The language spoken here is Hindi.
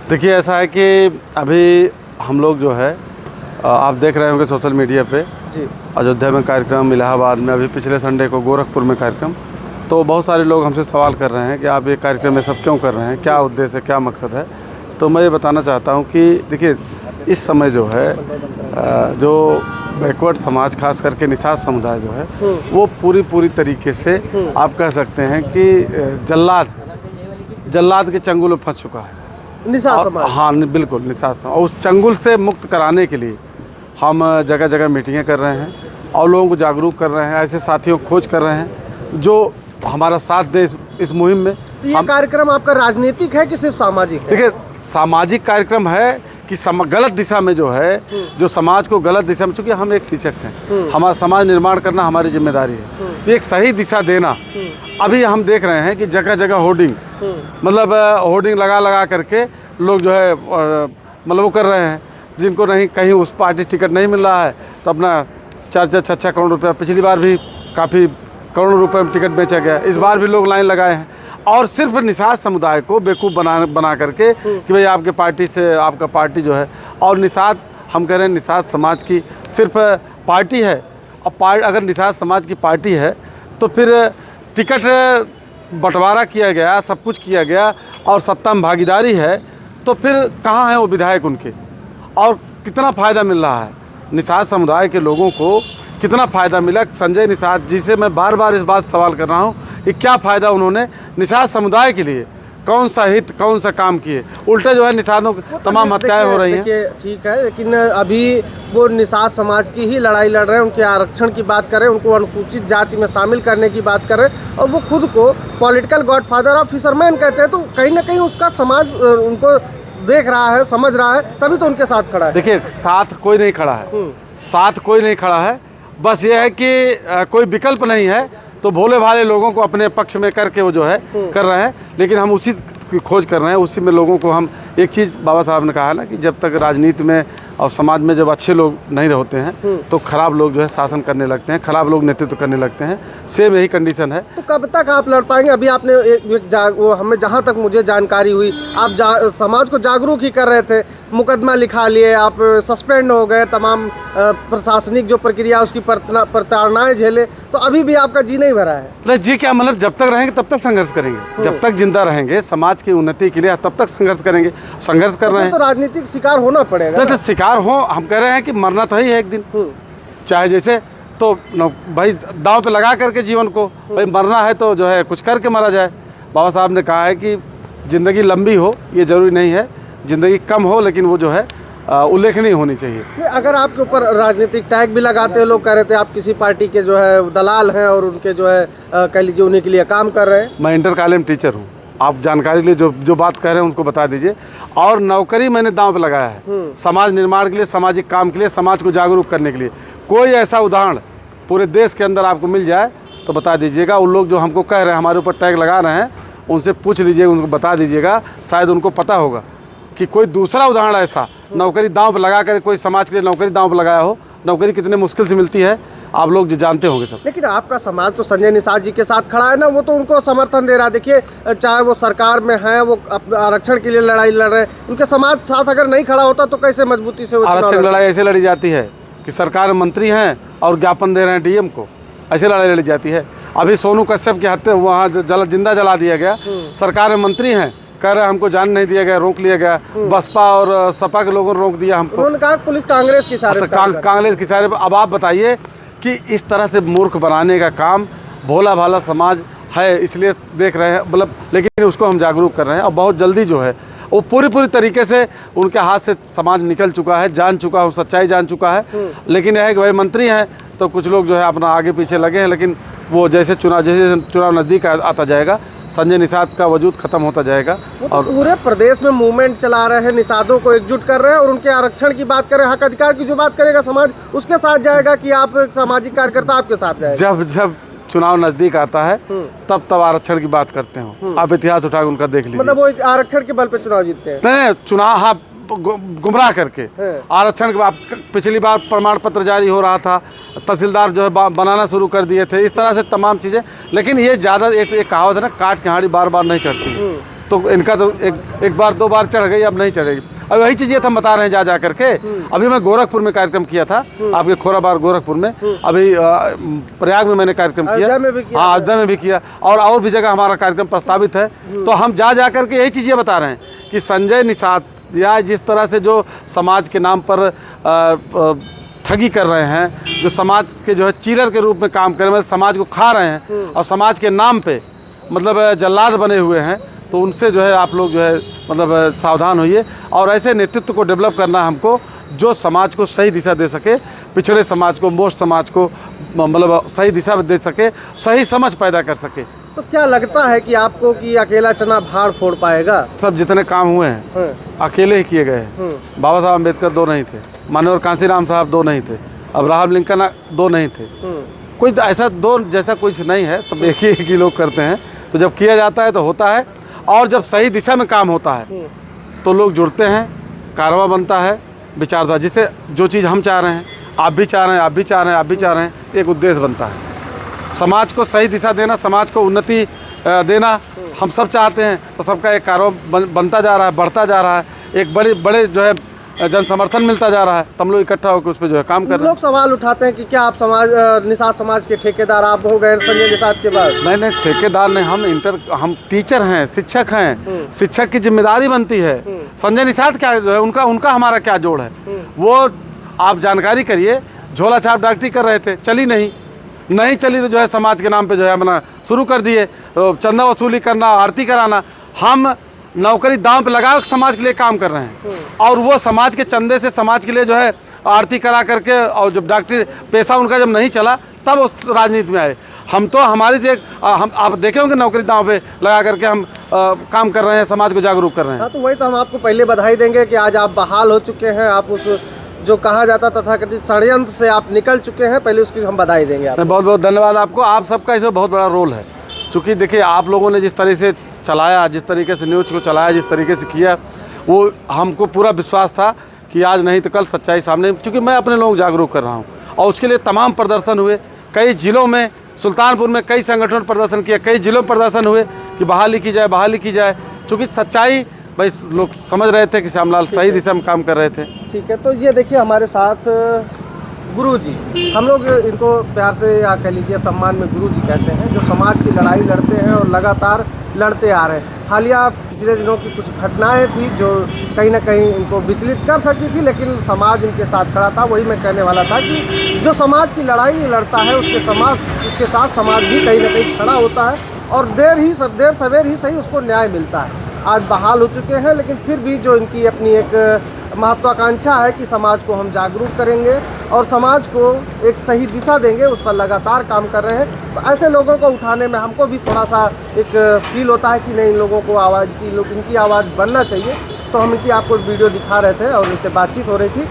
देखिए ऐसा है कि अभी हम लोग जो है आप देख रहे होंगे सोशल मीडिया पे जी। अयोध्या में कार्यक्रम, इलाहाबाद में, अभी पिछले संडे को गोरखपुर में कार्यक्रम। तो बहुत सारे लोग हमसे सवाल कर रहे हैं कि आप ये कार्यक्रम में सब क्यों कर रहे हैं, क्या उद्देश्य है, क्या मकसद है। तो मैं ये बताना चाहता हूँ कि देखिए इस समय जो है जो बैकवर्ड समाज, खास करके निषाद समुदाय जो है वो पूरी तरीके से आप कह सकते हैं कि जल्लाद के चंगुल में फंस चुका है निषाद समाज। हाँ बिल्कुल, निषाद समाज। और उस चंगुल से मुक्त कराने के लिए हम जगह जगह मीटिंगें कर रहे हैं और लोगों को जागरूक कर रहे हैं, ऐसे साथियों को खोज कर रहे हैं जो हमारा साथ दे इस मुहिम में। तो ये कार्यक्रम आपका राजनीतिक है कि सिर्फ सामाजिक है? देखिए सामाजिक कार्यक्रम है कि गलत दिशा में जो है, जो समाज को गलत दिशा में, चूँकि हम एक शिक्षक हैं, हमारा समाज निर्माण करना हमारी जिम्मेदारी है, तो एक सही दिशा देना। अभी हम देख रहे हैं कि जगह जगह होर्डिंग, मतलब होर्डिंग लगा करके लोग जो है मतलब वो कर रहे हैं, जिनको नहीं कहीं उस पार्टी टिकट नहीं मिल रहा है तो अपना 4-6 करोड़ रुपया, पिछली बार भी काफ़ी करोड़ों रुपए में टिकट बेचा गया, इस बार भी लोग लाइन लगाए हैं। और सिर्फ निषाद समुदाय को बेवकूफ़ बना करके कि भाई आपके पार्टी से, आपका पार्टी जो है, और निषाद, हम कह रहे हैं निषाद समाज की सिर्फ पार्टी है। और अगर निषाद समाज की पार्टी है तो फिर टिकट बंटवारा किया गया, सब कुछ किया गया और सत्ता में भागीदारी है, तो फिर कहाँ हैं वो विधायक उनके, और कितना फ़ायदा मिल रहा है निषाद समुदाय के लोगों को, कितना फ़ायदा मिला। संजय निषाद जी से मैं बार बार इस बात सवाल कर रहा हूँ कि क्या फ़ायदा उन्होंने निषाद समुदाय के लिए, कौन सा हित, कौन सा काम किए। उल्टे जो है निषादों की तमाम हत्याएं हो रही हैं। ठीक है, लेकिन अभी वो निषाद समाज की ही लड़ाई लड़ रहे हैं, उनके आरक्षण की बात कर रहे हैं, उनको अनुसूचित जाति में शामिल करने की बात कर रहे हैं, और वो खुद को पॉलिटिकल गॉडफादर ऑफ फिशरमैन कहते हैं। तो कहीं ना कहीं उसका समाज उनको देख रहा है, समझ रहा है, तभी तो उनके साथ खड़ा है। देखिए साथ कोई नहीं खड़ा है, साथ कोई नहीं खड़ा है, बस ये है कि कोई विकल्प नहीं है, तो भोले भाले लोगों को अपने पक्ष में करके वो जो है कर रहे हैं। लेकिन हम उसी की खोज कर रहे हैं, उसी में लोगों को हम, एक चीज़ बाबा साहब ने कहा है ना कि जब तक राजनीति में और समाज में जब अच्छे लोग नहीं होते हैं तो खराब लोग जो है शासन करने लगते हैं, खराब लोग नेतृत्व करने लगते हैं। सेम यही कंडीशन है। तो कब तक आप लड़ पाएंगे? अभी आपने वो हमें जहाँ तक मुझे जानकारी हुई, आप समाज को जागरूक ही कर रहे थे, मुकदमा लिखा लिए, आप सस्पेंड हो गए, तमाम प्रशासनिक जो प्रक्रिया उसकी प्रताड़नाएं झेले, तो अभी भी आपका जी नहीं भरा है? नहीं जी, क्या मतलब, जब तक रहेंगे तब तक संघर्ष करेंगे, जब तक जिंदा रहेंगे समाज की उन्नति के लिए तब तक संघर्ष करेंगे। संघर्ष कर रहे हैं तो राजनीतिक शिकार होना पड़ेगा। तो शिकार हो, हम कह रहे हैं कि मरना तो ही है एक दिन, चाहे जैसे, तो भाई दांव पे लगा करके जीवन को, भाई मरना है तो जो है कुछ करके मरा जाए। बाबा साहब ने कहा है कि ज़िंदगी लंबी हो ये ज़रूरी नहीं है, ज़िंदगी कम हो लेकिन वो जो है उल्लेखनीय होनी चाहिए। अगर आपके ऊपर राजनीतिक टैग भी लगाते हैं, लोग कह रहे थे आप किसी पार्टी के जो है दलाल हैं और उनके जो है कह लीजिए उन्हीं के लिए काम कर रहे हैं। मैं इंटर कॉलेज टीचर हूँ, आप जानकारी के लिए जो बात कह रहे हैं उनको बता दीजिए। और नौकरी मैंने दांव पे लगाया है समाज निर्माण के लिए, सामाजिक काम के लिए, समाज को जागरूक करने के लिए। कोई ऐसा उदाहरण पूरे देश के अंदर आपको मिल जाए तो बता दीजिएगा। उन लोग जो हमको कह रहे हैं, हमारे ऊपर टैग लगा रहे हैं, उनसे पूछ लीजिएगा, उनको बता दीजिएगा, शायद उनको पता होगा कि कोई दूसरा उदाहरण ऐसा नौकरी दांव पे लगा कर कोई समाज के लिए नौकरी दांव पे लगाया हो। नौकरी कितने मुश्किल से मिलती है आप लोग जो जानते होंगे सब। लेकिन आपका समाज तो संजय निषाद जी के साथ खड़ा है ना, वो तो उनको समर्थन दे रहा है। देखिए चाहे वो सरकार में है, वो आरक्षण के लिए लड़ाई लड़ रहे हैं, उनके समाज साथ अगर नहीं खड़ा होता तो कैसे मजबूती से आरक्षण लड़ाई ऐसे लड़ी जाती है कि सरकार मंत्री हैं और ज्ञापन दे रहे हैं डीएम को, ऐसे लड़ाई लड़ी जाती है। अभी सोनू कश्यप की हत्या वहाँ जिंदा जला दिया गया, सरकार में मंत्री हैं, कह रहे हमको जान नहीं दिया गया, रोक लिया गया। बसपा और सपा के लोगों ने रोक दिया हमको। उन्होंने कहा पुलिस कांग्रेस की सारे कांग्रेस की सारे। अब आप बताइए कि इस तरह से मूर्ख बनाने का काम भोला भाला समाज है, इसलिए देख रहे हैं, मतलब, लेकिन उसको हम जागरूक कर रहे हैं। और बहुत जल्दी जो है वो पूरी तरीके से उनके हाथ से समाज निकल चुका है, जान चुका है, सच्चाई जान चुका है। लेकिन यह है कि भाई मंत्री हैं तो कुछ लोग जो है अपना आगे पीछे लगे हैं, लेकिन वो जैसे चुनाव नज़दीक आता जाएगा, संजय निषाद का वजूद खत्म होता जाएगा। और पूरे प्रदेश में मूवमेंट चला रहे हैं, निषादों को एकजुट कर रहे हैं और उनके आरक्षण की बात करें, हक अधिकार की जो बात करेगा समाज उसके साथ जाएगा कि आप एक सामाजिक कार्यकर्ता आपके साथ जाएगा। जब चुनाव नजदीक आता है तब आरक्षण की बात करते हो। आप इतिहास उठा उनका देख लीजिए। मतलब वो आरक्षण के बल पे चुनाव जीतते हैं? नहीं, चुनाव, हाँ, गुमराह करके आरक्षण के बाद पिछली बार प्रमाण पत्र जारी हो रहा था, तहसीलदार जो है बनाना शुरू कर दिए थे, इस तरह से तमाम चीज़ें। लेकिन ये ज़्यादा एक कहावत है ना, काट के हाड़ी बार बार नहीं चढ़ती। तो इनका तो एक बार 2 बार चढ़ गई, अब नहीं चढ़ेगी। अब वही चीज़ ये हम बता रहे हैं जा करके। अभी मैं गोरखपुर में कार्यक्रम किया था, आपके खोराबार गोरखपुर में, अभी प्रयाग में मैंने कार्यक्रम किया, हाँ अयोध्या में भी किया, और भी जगह हमारा कार्यक्रम प्रस्तावित है। तो हम जा करके यही चीज़ें बता रहे हैं कि संजय निषाद या जिस तरह से जो समाज के नाम पर ठगी कर रहे हैं, जो समाज के जो है चीलर के रूप में काम कर रहे हैं, समाज को खा रहे हैं और समाज के नाम पे मतलब जल्लाद बने हुए हैं, तो उनसे जो है आप लोग जो है मतलब सावधान होइए। और ऐसे नेतृत्व को डेवलप करना हमको जो समाज को सही दिशा दे सके, पिछड़े समाज को, मोस्ट समाज को मतलब सही दिशा दे सके, सही समझ पैदा कर सके। तो क्या लगता है कि आपको कि अकेला चना भाड़ फोड़ पाएगा? सब जितने काम हुए हैं अकेले ही किए गए हैं। बाबा साहब अम्बेडकर 2 नहीं थे, माननीय कांसीराम साहब 2 नहीं थे, अब्राहम लिंकन 2 नहीं थे, कोई ऐसा 2 जैसा कुछ नहीं है, सब एक ही लोग करते हैं। तो जब किया जाता है तो होता है, और जब सही दिशा में काम होता है तो लोग जुड़ते हैं, कारवा बनता है, विचारधारा, जिसे जो चीज़ हम चाह रहे हैं, आप भी चाह रहे हैं, आप भी चाह रहे हैं, आप भी चाह रहे हैं, एक उद्देश्य बनता है, समाज को सही दिशा देना, समाज को उन्नति देना हम सब चाहते हैं। तो सबका एक कारवा बनता जा रहा है, बढ़ता जा रहा है, एक बड़े जो है जन समर्थन मिलता जा रहा है, तो हम लोग इकट्ठा होकर उस पर जो है काम कर रहे हैं। लोग सवाल उठाते हैं कि क्या आप निषाद समाज के ठेकेदार आप हो गए संजय निषाद के बाद? नहीं, ठेकेदार नहीं, हम टीचर हैं, शिक्षक हैं, शिक्षक की जिम्मेदारी बनती है। संजय निषाद क्या जो है उनका हमारा क्या जोड़ है, वो आप जानकारी करिए। झोला छाप डॉक्टरी कर रहे थे, चली नहीं चली, तो जो है समाज के नाम पे जो है अपना शुरू कर दिए चंदा वसूली करना, आरती कराना। हम नौकरी दांव पे लगा समाज के लिए काम कर रहे हैं, और वो समाज के चंदे से समाज के लिए जो है आरती करा करके, और जब डॉक्टरी पेशा उनका जब नहीं चला तब उस राजनीति में आए। हम तो हमारी हम आप देखे होंगे नौकरी दांव पे लगा करके हम काम कर रहे हैं, समाज को जागरूक कर रहे हैं। हाँ, तो वही तो हम आपको पहले बधाई देंगे कि आज आप बहाल हो चुके हैं, आप उस जो कहा जाता तथाकथित षड्यंत्र से आप निकल चुके हैं, पहले उसकी हम बधाई देंगे आपको। बहुत बहुत धन्यवाद आपको, आप सबका इसमें बहुत बड़ा रोल है। चूँकि देखिए आप लोगों ने जिस तरह से चलाया, जिस तरीके से न्यूज़ को चलाया, जिस तरीके से किया, वो हमको पूरा विश्वास था कि आज नहीं तो कल सच्चाई सामने, क्योंकि मैं अपने लोग जागरूक कर रहा हूँ। और उसके लिए तमाम प्रदर्शन हुए, कई ज़िलों में, सुल्तानपुर में कई संगठनों ने प्रदर्शन किया, कई ज़िलों में प्रदर्शन हुए कि बहाली की जाए, चूँकि सच्चाई भाई लोग समझ रहे थे कि श्यामलाल सही दिशा में काम कर रहे थे। ठीक है, तो ये देखिए हमारे साथ गुरुजी, हम लोग इनको प्यार से या कह लीजिए सम्मान में गुरुजी कहते हैं, जो समाज की लड़ाई लड़ते हैं और लगातार लड़ते आ रहे हैं। हालिया पिछले दिनों की कुछ घटनाएं थी जो कहीं ना कहीं इनको विचलित कर सकती थी, लेकिन समाज इनके साथ खड़ा था। वही मैं कहने वाला था कि जो समाज की लड़ाई लड़ता है उसके साथ समाज भी कहीं ना कहीं खड़ा होता है, और देर सवेर ही सही उसको न्याय मिलता है। आज बहाल हो चुके हैं, लेकिन फिर भी जो इनकी अपनी एक महत्वाकांक्षा है कि समाज को हम जागरूक करेंगे और समाज को एक सही दिशा देंगे, उस पर लगातार काम कर रहे हैं। तो ऐसे लोगों को उठाने में हमको भी थोड़ा सा एक फील होता है कि नहीं, लोगों को इनकी आवाज़ बनना चाहिए। तो हम इनकी आपको वीडियो दिखा रहे थे और इनसे बातचीत हो रही थी।